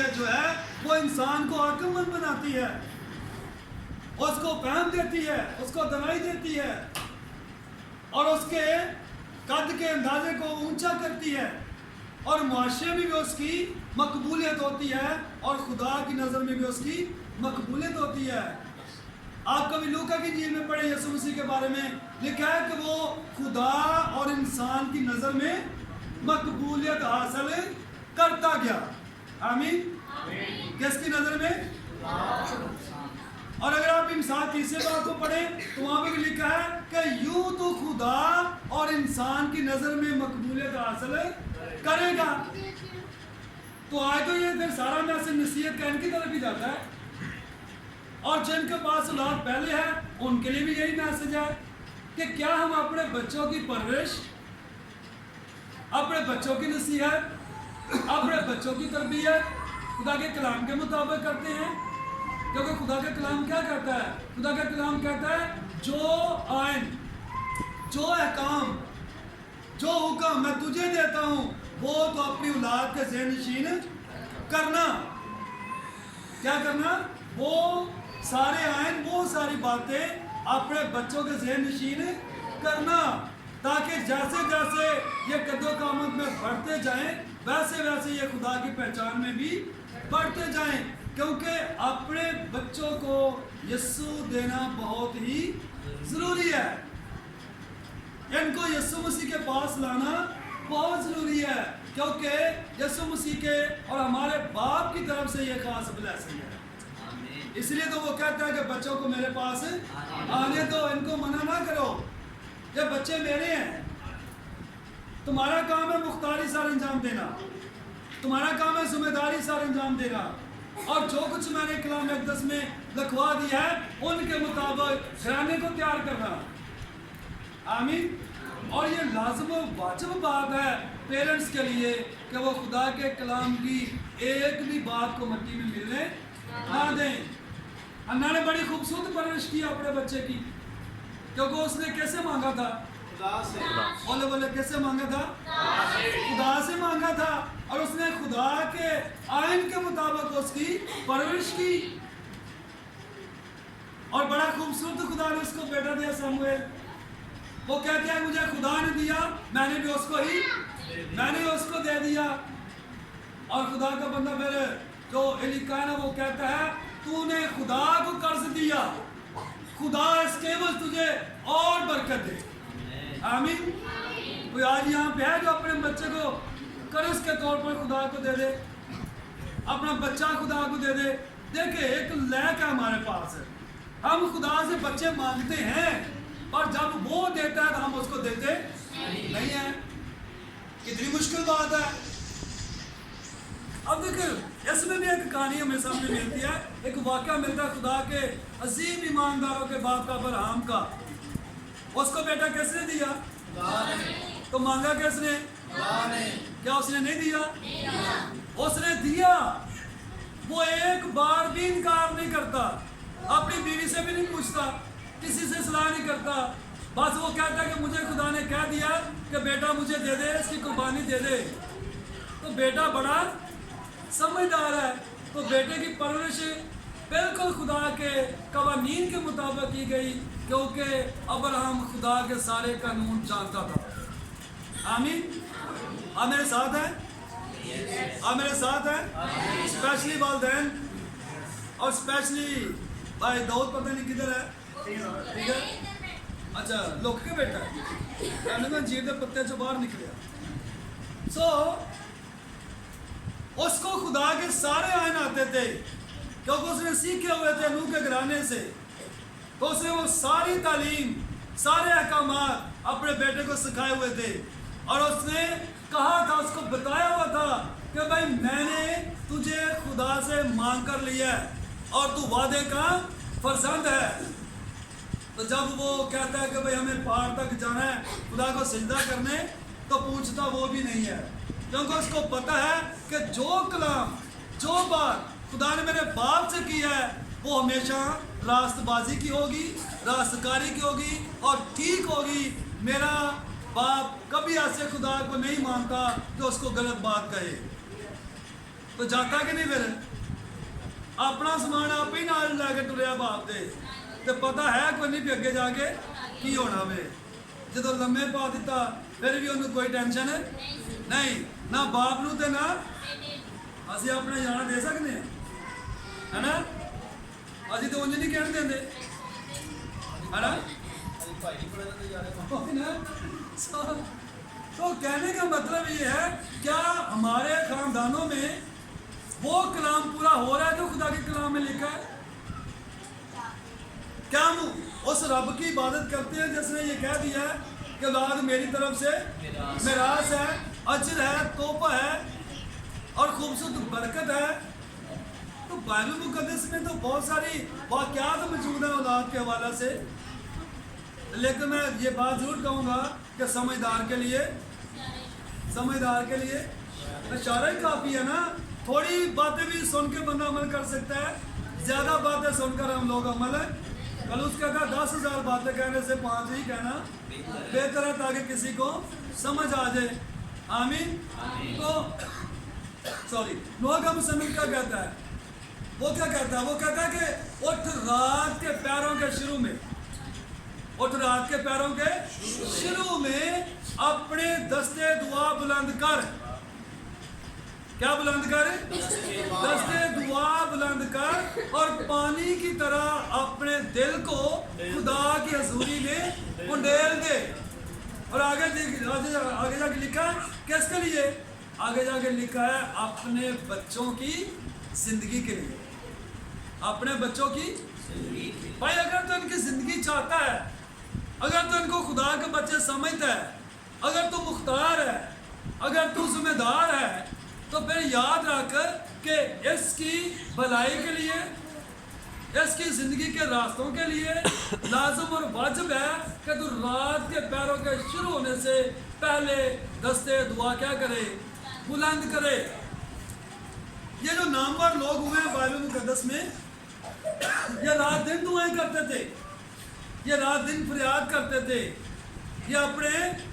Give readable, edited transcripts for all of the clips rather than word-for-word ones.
مقبولیت جو ہے وہ انسان کو عقل مند بناتی ہے، اس کو فہم دیتی ہے، اس کو دنائی دیتی ہے اور اس کے قد کے اندازے کو اونچا کرتی ہے، اور معاشرے میں بھی اس کی مقبولیت ہوتی ہے اور خدا کی نظر میں بھی اس کی مقبولیت ہوتی ہے۔ آپ کبھی لوکا کی انجیل میں پڑھیں، یسوع مسیح کے بارے میں لکھا ہے کہ وہ خدا اور انسان کی نظر میں مقبولیت حاصل کرتا گیا۔ آمین۔ کس کی نظر میں؟ اور اگر آپ مثال تیسرے باب کو پڑھیں تو وہاں پہ بھی لکھا ہے کہ یوں تو خدا اور انسان کی نظر میں مقبولیت حاصل کرے گا۔ تو آج تو یہ پھر سارا میسج نصیحت کا ان کی طرف ہی جاتا ہے، اور جن کے پاس اولاد پہلے ہے ان کے لیے بھی یہی میسج ہے کہ کیا ہم اپنے بچوں کی پرورش، اپنے بچوں کی نصیحت، اپنے بچوں کی تربیت خدا کے کلام کے مطابق کرتے ہیں؟ کیونکہ خدا کا کلام کیا کہتا ہے؟ خدا کا کلام کہتا ہے جو آئین، جو احکام، جو حکم میں تجھے دیتا ہوں وہ تو اپنی اولاد کے ذہن نشین کرنا۔ کیا کرنا؟ وہ سارے آئین، وہ ساری باتیں اپنے بچوں کے ذہن نشین کرنا، تاکہ جیسے جیسے یہ قد و قامت میں بڑھتے جائیں ویسے ویسے یہ خدا کی پہچان میں بھی بڑھتے جائیں، کیونکہ اپنے بچوں کو یسوع دینا بہت ہی ضروری ہے۔ ان کو یسوع مسیح کے پاس لانا بہت ضروری ہے، کیونکہ یسوع مسیح کے اور ہمارے باپ کی طرف سے یہ خاص بلیسنگ ہے۔ اس لیے تو وہ کہتا ہے کہ بچوں کو میرے پاس آنے دو، ان کو منع نہ کرو، یہ بچے میرے ہیں۔ تمہارا کام ہے مختاری سار انجام دینا، تمہارا کام ہے ذمہ داری سار انجام دینا، اور جو کچھ میں نے کلام اقدس میں لکھوا دیا ہے ان کے مطابق گھرانے کو تیار کرنا۔ آمین۔ اور یہ لازم و واجب بات ہے پیرنٹس کے لیے کہ وہ خدا کے کلام کی ایک بھی بات کو مٹی میں ملنے نہ دیں۔ انہوں نے بڑی خوبصورت پرورش کی اپنے بچے کی، کیونکہ اس نے کیسے مانگا تھا؟ خدا سے۔ بولے بولے کیسے مانگا تھا؟ خدا سے مانگا تھا، اور اس نے خدا کے آئین کے مطابق اس کی پرورش کی، اور بڑا خوبصورت خدا نے اس کو بیٹا دیا سمویل۔ وہ کہتے ہیں مجھے خدا نے دیا، میں نے بھی اس کو دے دیا۔ اور خدا کا بندہ میرے جو الیکا ہے وہ کہتا ہے تو نے خدا کو قرض دیا، خدا اس کے عوض تجھے اور برکت دے۔ آمین۔ کوئی آج یہاں پہ ہے جو اپنے بچے کو قرض کے طور پر خدا کو دے دے، اپنا بچہ خدا کو دے دے؟ دیکھیں ایک لیک ہے ہمارے پاس، ہم خدا سے بچے مانگتے ہیں اور جب وہ دیتا ہے تو ہم اس کو دیتے نہیں ہیں۔ کتنی مشکل بات ہے۔ اب دیکھیں اس میں بھی ایک کہانی ہمیں سامنے ملتی ہے، ایک واقعہ ملتا ہے خدا کے عظیم ایمانداروں کے باپ کا، ابراہیم کا۔ اس کو بیٹا کس نے دیا؟ تو مانگا کس نے؟ کیا اس نے نہیں دیا؟ اس نے دیا۔ وہ ایک بار بھی انکار نہیں کرتا، اپنی بیوی سے بھی نہیں پوچھتا، کسی سے صلاح نہیں کرتا، بس وہ کہتا ہے کہ مجھے خدا نے کہہ دیا کہ بیٹا مجھے دے دے، اس کی قربانی دے دے۔ تو بیٹا بڑا سمجھدار ہے، تو بیٹے کی پرورش بالکل خدا کے قوانین کے مطابق کی گئی، کیونکہ ابراہیم خدا کے سارے قانون جانتا تھا۔ آمین۔ آپ میرے ساتھ ہیں؟ آپ میرے ساتھ ہیں؟ اسپیشلی والدین، اور اسپیشلی بھائی داؤد پتہ نہیں کدھر ہے؟ ٹھیک ہے، اچھا لوک کے بیٹا ہے، جیب کے پتے سے باہر نکلیا۔ اس کو خدا کے سارے آئین آتے تھے، کیونکہ اس نے سیکھے ہوئے تھے نوح کے گھرانے سے، تو اس نے وہ ساری تعلیم، سارے احکامات اپنے بیٹے کو سکھائے ہوئے تھے، اور اس نے کہا تھا، اس کو بتایا ہوا تھا کہ بھائی میں نے تجھے خدا سے مانگ کر لیا ہے اور تو وعدے کا فرزند ہے۔ تو جب وہ کہتا ہے کہ بھائی ہمیں پہاڑ تک جانا ہے خدا کو سجدہ کرنے، تو پوچھتا وہ بھی نہیں ہے، کیونکہ اس کو پتہ ہے کہ جو کلام، جو بات خدا نے میرے باپ سے کی ہے وہ ہمیشہ راست بازی کی ہوگی، راست کاری کی ہوگی اور ٹھیک ہوگی۔ میرا باپ کبھی ایسے خدا کو نہیں مانتا کہ اس کو غلط بات کہے۔ تو جاتا کہ نہیں پھر اپنا سامان آپ ہی نال لے کے ٹریا باپ دے تے پتا ہے کوئی نہیں بھی اگے جا کے کی ہونا وے جدو لمے پا دیتا پھر بھی انہوں کوئی ٹینشن نہیں نہ باپ نو تے نہ اسی اپنے جانا دے سکتے ہیں ہے نا اسی تو انج نہیں کہن دے ہے نا تو کہنے کا مطلب یہ ہے کیا ہمارے خاندانوں میں وہ کلام پورا ہو رہا ہے جو خدا کے کلام میں لکھا ہے کیا ہم اس رب کی عبادت کرتے ہیں جس نے یہ کہہ دیا ہے کہ اولاد میری طرف سے میراث ہے اجر ہے تحفہ ہے اور خوبصورت برکت ہے تو بائبل مقدس میں تو بہت ساری واقعات موجود ہیں اولاد کے حوالے سے لیکن میں یہ بات ضرور کہوں گا کہ سمجھدار کے لیے اشارہ ہی کافی ہے نا تھوڑی باتیں بھی سن کے بندہ عمل کر سکتا ہے زیادہ باتیں سن کر ہم لوگ عمل ہے کل اس کا کہا 10,000 باتیں کہنے سے 5 ہی کہنا بہتر ہے تاکہ کسی کو سمجھ آ جائے آمین تو سوری نوح کا مصنف کیا کہتا ہے وہ کیا کہتا ہے وہ کہتا ہے کہ اٹھ رات کے پیروں کے شروع میں اٹھ رات کے پیروں کے شروع میں اپنے دستے دعا بلند کر کیا بلند کر دستے دعا بلند کر اور پانی کی طرح اپنے دل کو خدا کی حضوری میں انڈیل دے اور آگے جا کے لکھا ہے کس کے لیے آگے جا کے لکھا ہے اپنے بچوں کی زندگی کے لیے اپنے بچوں کی بھائی اگر تو ان کی زندگی چاہتا ہے اگر تو ان کو خدا کے بچے سمجھتا ہے اگر تو مختار ہے اگر تو ذمہ دار ہے تو پھر یاد رکھ کہ اس کی بھلائی کے لیے اس کی زندگی کے راستوں کے لیے لازم اور واجب ہے کہ تو رات کے پیروں کے شروع ہونے سے پہلے دستے دعا کیا کرے بلند کرے یہ جو نامور لوگ ہوئے ہیں بائبل مقدس میں یہ رات دن دعائیں کرتے تھے یہ رات دن فریاد کرتے تھے یہ اپنے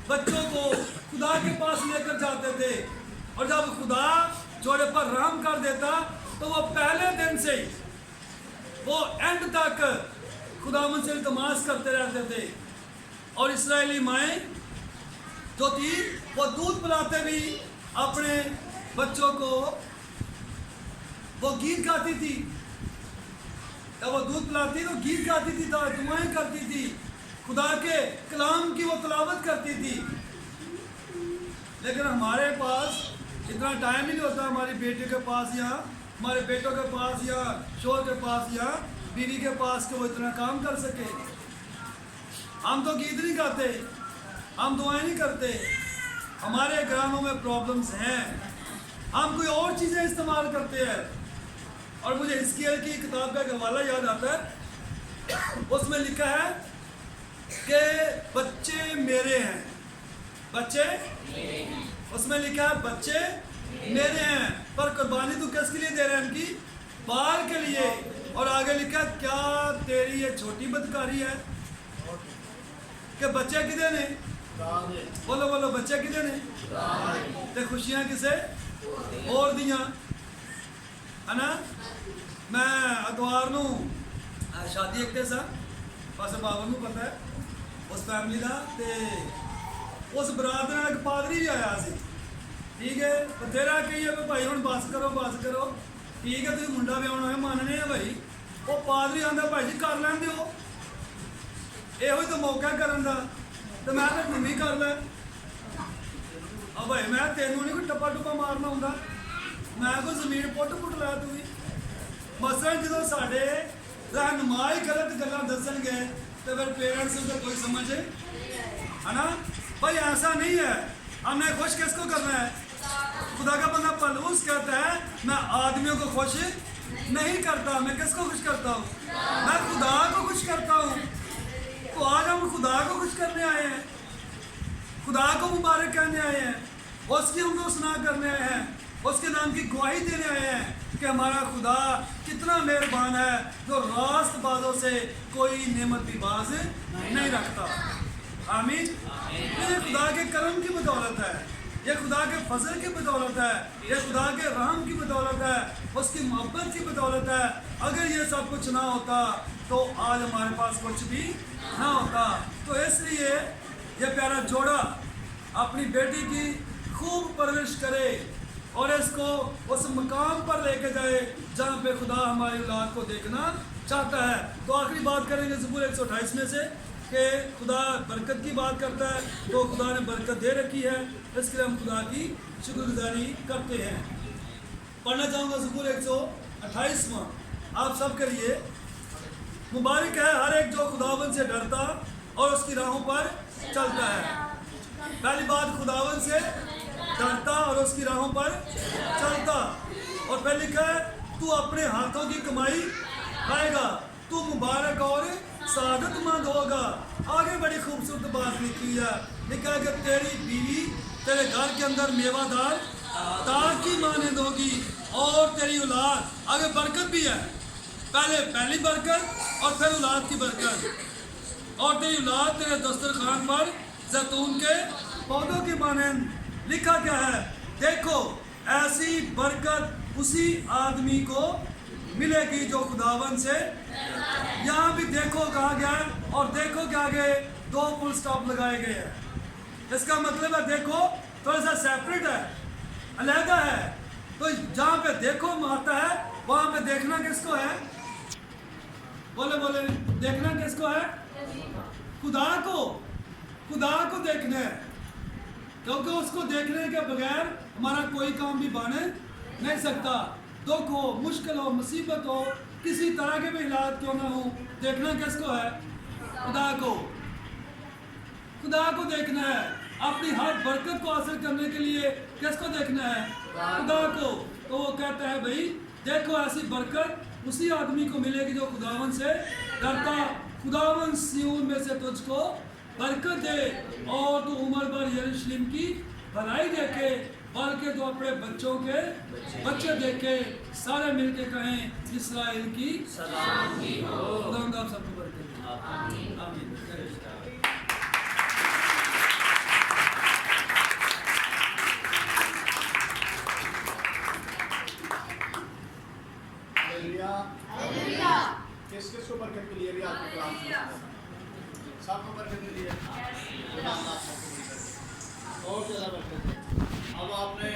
بچوں کو خدا کے پاس لے کر جاتے تھے اور جب خدا جوڑے پر رحم کر دیتا تو وہ پہلے دن سے ہی وہ اینڈ تک خدا من سے التماس کرتے رہتے تھے اور اسرائیلی مائیں جو تھی وہ دودھ پلاتے بھی اپنے بچوں کو وہ گیت گاتی تھی جب وہ دودھ پلاتی تو گیت گاتی تھی دعائیں کرتی تھی خدا کے کلام کی وہ تلاوت کرتی تھی لیکن ہمارے پاس اتنا ٹائم ہی نہیں ہوتا ہماری بیٹی کے پاس یا ہمارے بیٹوں کے پاس یا شوہر کے پاس یا بیوی کے پاس کہ وہ اتنا کام کر سکے ہم تو گیت نہیں گاتے ہم دعائیں نہیں کرتے ہمارے گھرانوں میں پرابلمز ہیں ہم کوئی اور چیزیں استعمال کرتے ہیں اور مجھے حزقیل کی کتاب کا ایک حوالہ یاد آتا ہے اس میں لکھا ہے کہ بچے میرے ہیں بچے اس میں لکھا ہے بچے میرے ہیں پر قربانی تو کس کے لیے دے رہے ہیں ان کی بال کے لیے اور آگے لکھا ہے کیا تیری یہ چھوٹی بدکاری ہے کہ بچے کدے نے بولو بولو بچے کدے نے تے خوشیاں کسے اور دیاں ہے نا میں اتوار نو شادی ایک سا بس بابا نو پتہ ہے اس فیملی کا تے اس برات میں ایک پادری بھی آیا سی ٹھیک ہے تیرا کہیے بھائی ہوں بس کرو ٹھیک ہے تھی منڈا بھی آنا ہے ماننے ہیں بھائی وہ پادری آتا بھائی جی کر لین دیو یہ تو موقع کرن دا تو میں تو تم ہی کر لے بھائی میں تینوں نہیں کوئی ٹپا مارنا ہوں میں کوئی زمین پٹ لا تو بھی مثلاً جدو سارے رہنما ہی غلط گلاں دسن گے تو پھر پیرنٹس کو کوئی سمجھ ہے نا بھائی ایسا نہیں ہے ہم نے خوش کس کو کرنا ہے خدا کا بندہ پلوس کہتا ہے میں آدمیوں کو خوش نہیں کرتا میں کس کو خوش کرتا ہوں میں خدا کو خوش کرتا ہوں تو آج ہم خدا کو خوش کرنے آئے ہیں خدا کو مبارک کہنے آئے ہیں اس کی ہم کو سنا کرنے آئے ہیں اس کے نام کی گواہی دینے آئے ہیں کہ ہمارا خدا کتنا مہربان ہے جو راست بازوں سے کوئی نعمت بھی باز نہیں رکھتا آمین یہ خدا کے کرم کی بدولت ہے یہ خدا کے فضل کی بدولت ہے یہ خدا کے رحم کی بدولت اس کی محبت کی بدولت ہے. اگر یہ سب کچھ نہ ہوتا تو آج ہمارے پاس کچھ بھی نہ ہوتا. تو اس لیے یہ پیارا جوڑا اپنی بیٹی کی خوب پرورش کرے اور اس کو اس مقام پر لے کے جائے جہاں پہ خدا ہماری اولاد کو دیکھنا چاہتا ہے. تو آخری بات کریں گے زبور 128 میں سے کہ خدا برکت کی بات کرتا ہے. تو خدا نے برکت دے رکھی ہے, اس کے لیے ہم خدا کی شکر گزاری کرتے ہیں. پڑھنا چاہوں گا زبور 128 آپ سب کے لیے. مبارک ہے ہر ایک جو خداوند سے ڈرتا اور اس کی راہوں پر چلتا ہے. پہلی بات, خداوند سے ڈرتا اور اس کی راہوں پر چلتا. اور پھر لکھا ہے تو اپنے ہاتھوں کی کمائی کھائے گا, تو مبارک اور سعادت مند ہوگا. آگے بڑی خوبصورت بات لکھی ہے, لکھا ہے کہ تیری بیوی تیرے گھر کے اندر میوہ دار تاج کی مانند ہوگی اور تیری اولاد. آگے برکت بھی ہے, پہلی برکت اور پھر اولاد کی برکت. اور تیری اولاد تیرے دسترخوان پر زیتون کے پودوں کی مانند. لکھا کیا ہے, دیکھو ایسی برکت اسی آدمی کو ملے گی جو خداوند سے. یہاں بھی دیکھو کہا گیا ہے اور دیکھو کے آگے 2 فل سٹاپ لگائے گئے ہیں. اس کا مطلب ہے دیکھو تھوڑا سا سیپریٹ ہے, علیحدہ ہے. تو جہاں پہ دیکھو آتا ہے وہاں پہ دیکھنا کس کو ہے؟ بولے دیکھنا کس کو ہے؟ خدا کو دیکھنا ہے, کیونکہ اس کو دیکھنے کے بغیر ہمارا کوئی کام بھی بنے نہیں سکتا. دکھ ہو, مشکل ہو, مصیبت ہو, کسی طرح کے بھی حالات کیوں نہ ہو, دیکھنا کس کو ہے؟ خدا کو دیکھنا ہے. اپنی ہر برکت کو حاصل کرنے کے لیے کس کو دیکھنا ہے؟ خدا کو. تو وہ کہتا ہے بھائی دیکھو ایسی برکت اسی آدمی کو ملے گی جو خداوند سے ڈرتا. خداوند سیون میں سے تجھ کو برکت دے اور تو عمر بھر یروشلم کی بھلائی دیکھے, بلکہ تو اپنے بچوں کے بچے دیکھے. سارے مل کے کہیں اسرائیل کی سلامتی ہو. خداوند آپ سب کو برکت دے. آمین. کس کس کو برکت ملی ہے؟ آپ کو سب کو برکت ملی ہے. اور زیادہ برکت ہے. اب آپ نے